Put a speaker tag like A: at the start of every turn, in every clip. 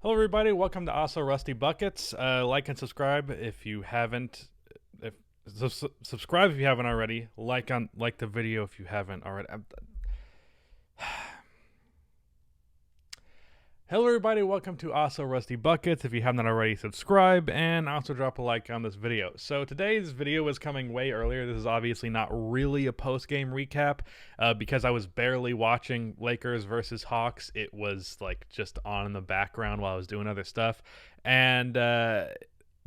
A: Hello, everybody. Welcome to Also Rusty Buckets. Like and subscribe if you haven't. If subscribe if you haven't already. Like the video if you haven't already. Hello, everybody. Welcome to Also Rusty Buckets. If you haven't already, subscribe and also drop a like on this video. So today's video is coming way earlier. This is obviously not really a post-game recap because I was barely watching Lakers versus Hawks. It was like just on in the background while I was doing other stuff. And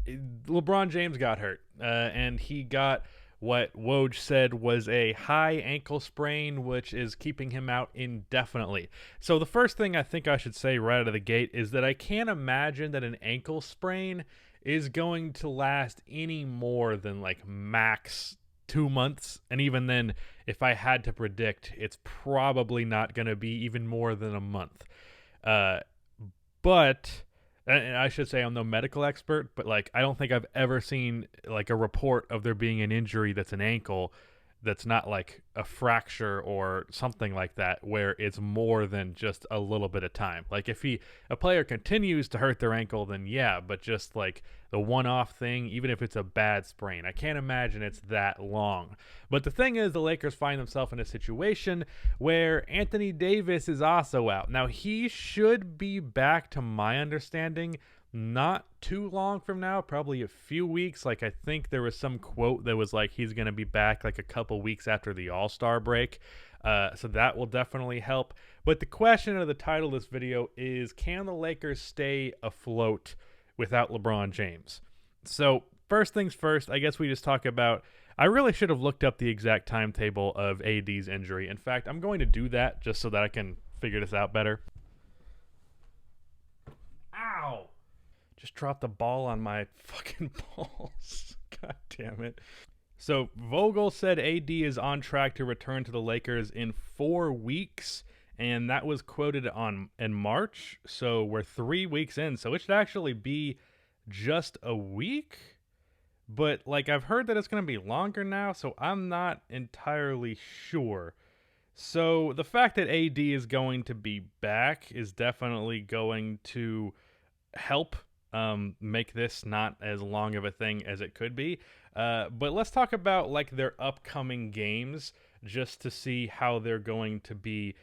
A: LeBron James got hurt and he got what Woj said was a high ankle sprain, which is keeping him out indefinitely. So the first thing I think I should say right out of the gate is that I can't imagine that an ankle sprain is going to last any more than like max 2 months. And even then, if I had to predict, it's probably not going to be even more than a month. But... and I should say I'm no medical expert, but like I don't think I've ever seen like a report of there being an injury that's an ankle that's not like a fracture or something like that where it's more than just a little bit of time. Like if a player continues to hurt their ankle, then yeah, but just like the one-off thing, even if it's a bad sprain, I can't imagine it's that long. But the thing is, the Lakers find themselves in a situation where Anthony Davis is also out. Now, he should be back, to my understanding, not too long from now, probably a few weeks. Like I think there was some quote that was like he's going to be back like a couple weeks after the All-Star break. So that will definitely help. But the question of the title of this video is, can the Lakers stay afloat without LeBron James? So first things first, I guess we just talk about, I really should have looked up the exact timetable of AD's injury. In fact, I'm going to do that just so that I can figure this out better. Ow! Just dropped the ball on my fucking balls. God damn it. So Vogel said AD is on track to return to the Lakers in 4 weeks, and that was quoted in March. So we're 3 weeks in, so it should actually be just a week. But like I've heard that it's going to be longer now, so I'm not entirely sure. So the fact that AD is going to be back is definitely going to help make this not as long of a thing as it could be. But let's talk about like their upcoming games just to see how they're going to be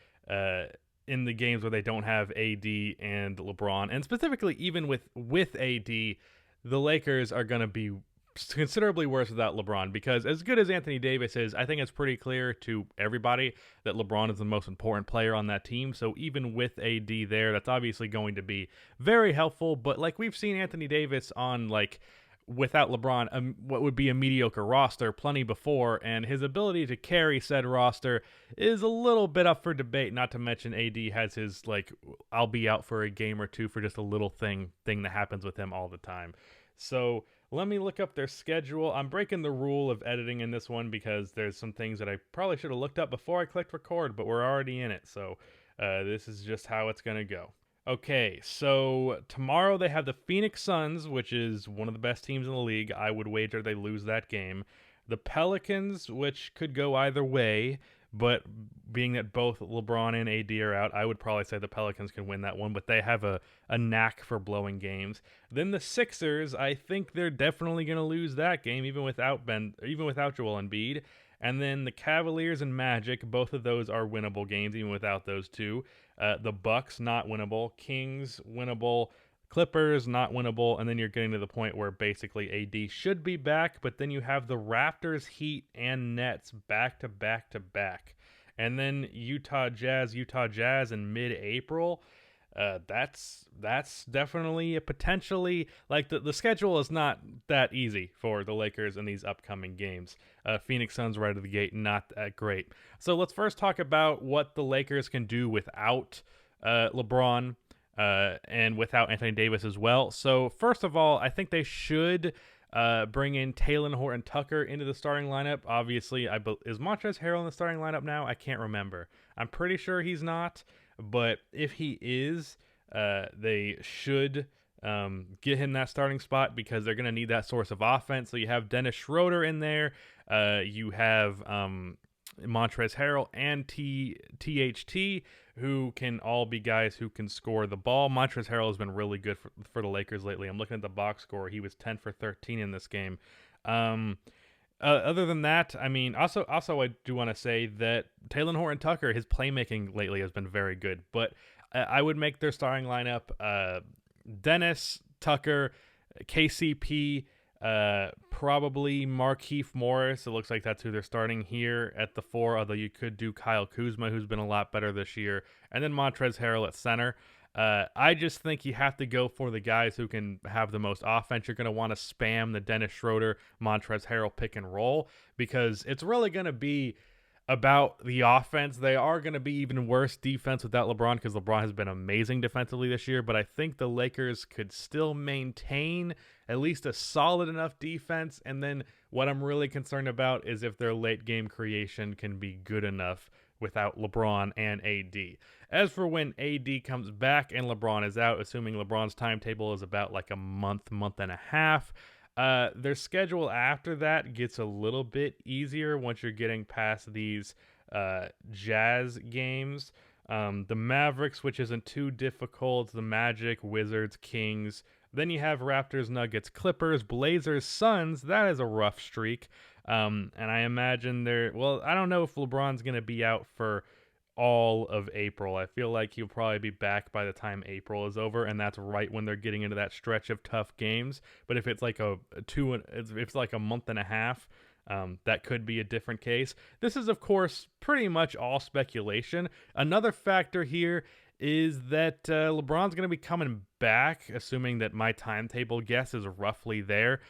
A: in the games where they don't have AD and LeBron. And specifically, even with AD, the Lakers are going to be considerably worse without LeBron, because as good as Anthony Davis is, I think it's pretty clear to everybody that LeBron is the most important player on that team. So even with AD there, that's obviously going to be very helpful. But like we've seen Anthony Davis on like without LeBron, what would be a mediocre roster plenty before, and his ability to carry said roster is a little bit up for debate. Not to mention AD has his like I'll be out for a game or two for just a little thing that happens with him all the time. So let me look up their schedule. I'm breaking the rule of editing in this one because there's some things that I probably should have looked up before I clicked record, but we're already in it. So this is just how it's going to go. Okay, so tomorrow they have the Phoenix Suns, which is one of the best teams in the league. I would wager they lose that game. The Pelicans, which could go either way, but being that both LeBron and AD are out, I would probably say the Pelicans can win that one, but they have a knack for blowing games. Then the Sixers, I think they're definitely going to lose that game, even without Joel Embiid. And then the Cavaliers and Magic, both of those are winnable games, even without those two. The Bucks, not winnable. Kings, winnable. Clippers, not winnable. And then you're getting to the point where basically AD should be back, but then you have the Raptors, Heat, and Nets back to back to back. And then Utah Jazz in mid-April. That's definitely a potentially, like the schedule is not that easy for the Lakers in these upcoming games. Phoenix Suns right out of the gate, not that great. So let's first talk about what the Lakers can do without LeBron and without Anthony Davis as well. So first of all, I think they should bring in Talen Horton-Tucker into the starting lineup. Obviously, is Montrezl Harrell in the starting lineup now? I can't remember. I'm pretty sure he's not. But if he is, they should get him that starting spot because they're going to need that source of offense. So you have Dennis Schroeder in there. You have Montrezl Harrell and THT, who can all be guys who can score the ball. Montrezl Harrell has been really good for the Lakers lately. I'm looking at the box score. He was 10 for 13 in this game. Other than that, I mean, also I do want to say that Talen Horton-Tucker, his playmaking lately has been very good. But I would make their starting lineup Dennis, Tucker, KCP, probably Markieff Morris. It looks like that's who they're starting here at the 4, although you could do Kyle Kuzma, who's been a lot better this year, and then Montrezl Harrell at center. I just think you have to go for the guys who can have the most offense. You're going to want to spam the Dennis Schroeder, Montrezl Harrell pick and roll, because it's really going to be about the offense. They are going to be even worse defense without LeBron, because LeBron has been amazing defensively this year, but I think the Lakers could still maintain at least a solid enough defense. And then what I'm really concerned about is if their late game creation can be good enough without LeBron and AD. As for when AD comes back and LeBron is out, assuming LeBron's timetable is about like a month and a half, their schedule after that gets a little bit easier once you're getting past these Jazz games. The Mavericks, which isn't too difficult, the Magic, Wizards, Kings. Then you have Raptors, Nuggets, Clippers, Blazers, Suns. That is a rough streak. And I imagine I don't know if LeBron's going to be out for all of April. I feel like he'll probably be back by the time April is over, and that's right when they're getting into that stretch of tough games. But if it's like it's like a month and a half, that could be a different case. This is, of course, pretty much all speculation. Another factor here is that LeBron's going to be coming back, assuming that my timetable guess is roughly there.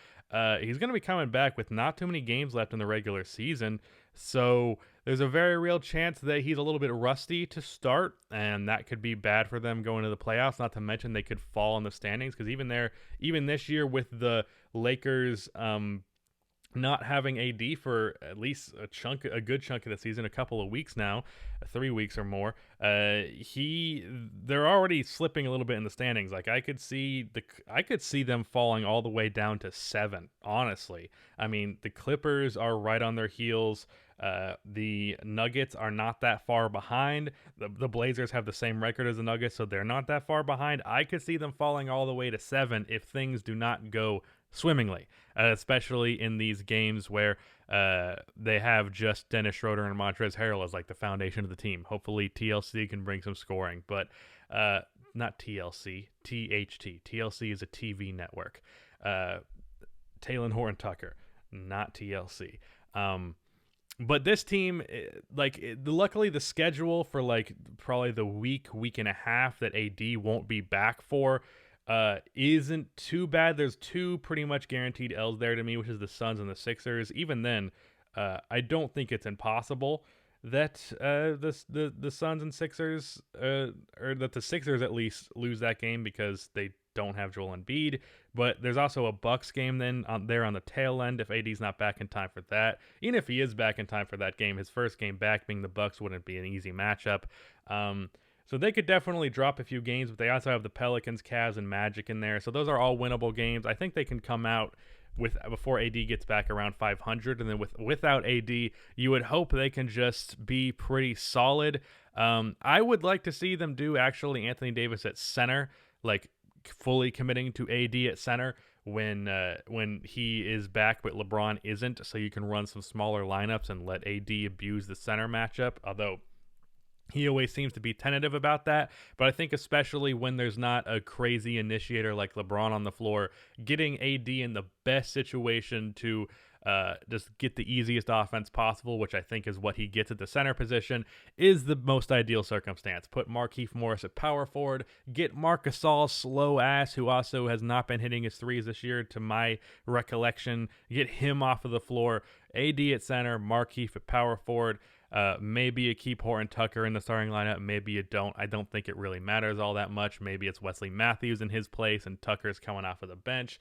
A: He's going to be coming back with not too many games left in the regular season, so there's a very real chance that he's a little bit rusty to start, and that could be bad for them going to the playoffs. Not to mention they could fall in the standings, because even this year with the Lakers not having AD for at least a good chunk of the season, a couple of weeks now, 3 weeks or more, they're already slipping a little bit in the standings. Like I could see them falling all the way down to 7, honestly. I mean, the Clippers are right on their heels. The Nuggets are not that far behind. The Blazers have the same record as the Nuggets, so they're not that far behind. I could see them falling all the way to 7 if things do not go swimmingly, especially in these games where they have just Dennis Schroeder and Montrezl Harrell as like the foundation of the team. Hopefully TLC can bring some scoring, but not TLC, THT. TLC is a TV network. Talen Horton-Tucker, not TLC. But this team, luckily the schedule for like probably the week and a half that AD won't be back for isn't too bad. There's 2 pretty much guaranteed L's there to me, which is the Suns and the Sixers. Even then, I don't think it's impossible that the Suns and Sixers, or that the Sixers at least lose that game, because they don't have Joel Embiid. But there's also a Bucks game then on the tail end if AD's not back in time for that. Even if he is back in time for that game, his first game back being the Bucks wouldn't be an easy matchup. So they could definitely drop a few games, but they also have the Pelicans, Cavs, and Magic in there. So those are all winnable games. I think they can come out before AD gets back around 500, and then without AD, you would hope they can just be pretty solid. I would like to see them do actually Anthony Davis at center, like fully committing to AD at center when he is back, but LeBron isn't. So you can run some smaller lineups and let AD abuse the center matchup. Although he always seems to be tentative about that. But I think especially when there's not a crazy initiator like LeBron on the floor, getting AD in the best situation to just get the easiest offense possible, which I think is what he gets at the center position, is the most ideal circumstance. Put Markieff Morris at power forward, get Marc Gasol's slow ass, who also has not been hitting his threes this year to my recollection, get him off of the floor, AD at center, Markieff at power forward. Maybe you keep Horton-Tucker in the starting lineup, maybe you don't. I don't think it really matters all that much. Maybe it's Wesley Matthews in his place and Tucker's coming off of the bench.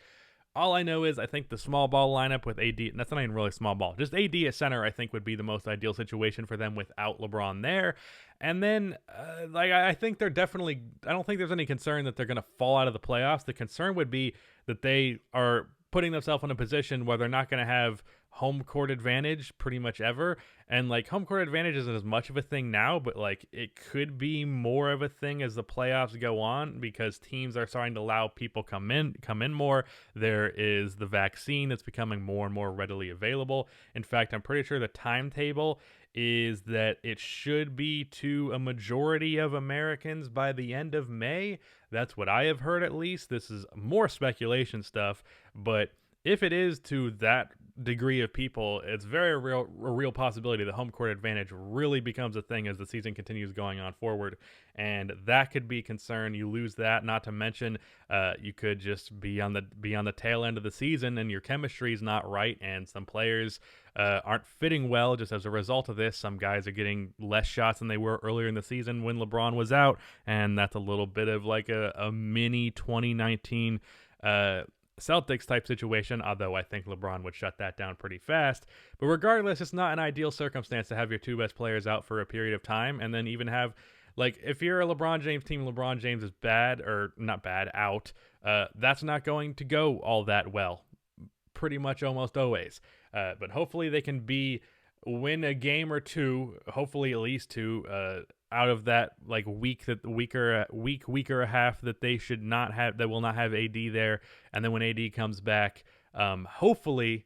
A: All I know is I think the small ball lineup with AD, and that's not even really small ball, just AD at center I think would be the most ideal situation for them without LeBron there. And then, I think I don't think there's any concern that they're going to fall out of the playoffs. The concern would be that they are putting themselves in a position where they're not going to have home court advantage pretty much ever. And like home court advantage isn't as much of a thing now, but like it could be more of a thing as the playoffs go on because teams are starting to allow people come in more. There is the vaccine that's becoming more and more readily available. In fact, I'm pretty sure the timetable is that it should be to a majority of Americans by the end of May. That's what I have heard, at least. This is more speculation stuff, but if it is to that degree of people, it's a real possibility the home court advantage really becomes a thing as the season continues going on forward, and that could be concern. You lose that, not to mention you could just be on the tail end of the season and your chemistry is not right, and some players aren't fitting well just as a result of this. Some guys are getting less shots than they were earlier in the season when LeBron was out, and that's a little bit of like a mini 2019 Celtics type situation, although I think LeBron would shut that down pretty fast. But regardless, it's not an ideal circumstance to have your two best players out for a period of time and then even have, like, if you're a LeBron James team, LeBron James is bad or not bad, out, that's not going to go all that well, pretty much almost always. But hopefully they can win a game or two, hopefully at least two, out of that like weaker a half that they should not have, that will not have AD there, and then when AD comes back, hopefully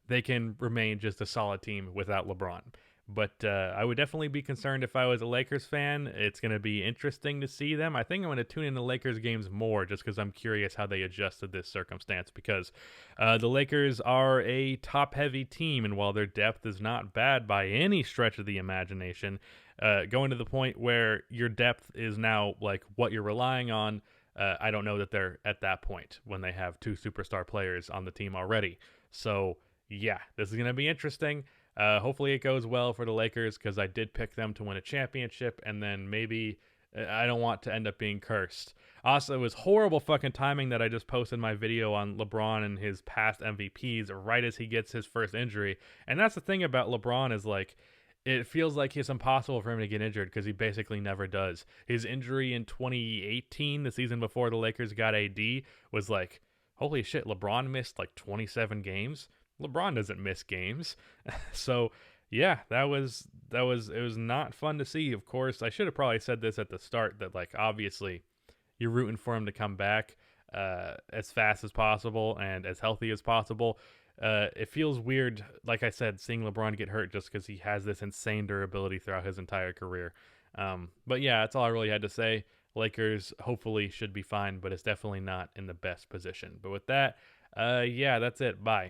A: they can remain just a solid team without LeBron. But I would definitely be concerned if I was a Lakers fan. It's going to be interesting to see them. I think I'm going to tune in the Lakers games more just because I'm curious how they adjusted this circumstance, because the Lakers are a top-heavy team, and while their depth is not bad by any stretch of the imagination, going to the point where your depth is now like what you're relying on, I don't know that they're at that point when they have two superstar players on the team already. So, yeah, this is going to be interesting. Hopefully it goes well for the Lakers because I did pick them to win a championship, and then maybe I don't want to end up being cursed. Also, it was horrible fucking timing that I just posted my video on LeBron and his past MVPs right as he gets his first injury. And that's the thing about LeBron is like, it feels like it's impossible for him to get injured because he basically never does. His injury in 2018, the season before the Lakers got AD, was like, holy shit, LeBron missed like 27 games. LeBron doesn't miss games. So, yeah, it was not fun to see. Of course, I should have probably said this at the start that, like, obviously you're rooting for him to come back as fast as possible and as healthy as possible. It feels weird, like I said, seeing LeBron get hurt just because he has this insane durability throughout his entire career. But yeah, that's all I really had to say. Lakers hopefully should be fine, but it's definitely not in the best position. But with that, yeah, that's it. Bye.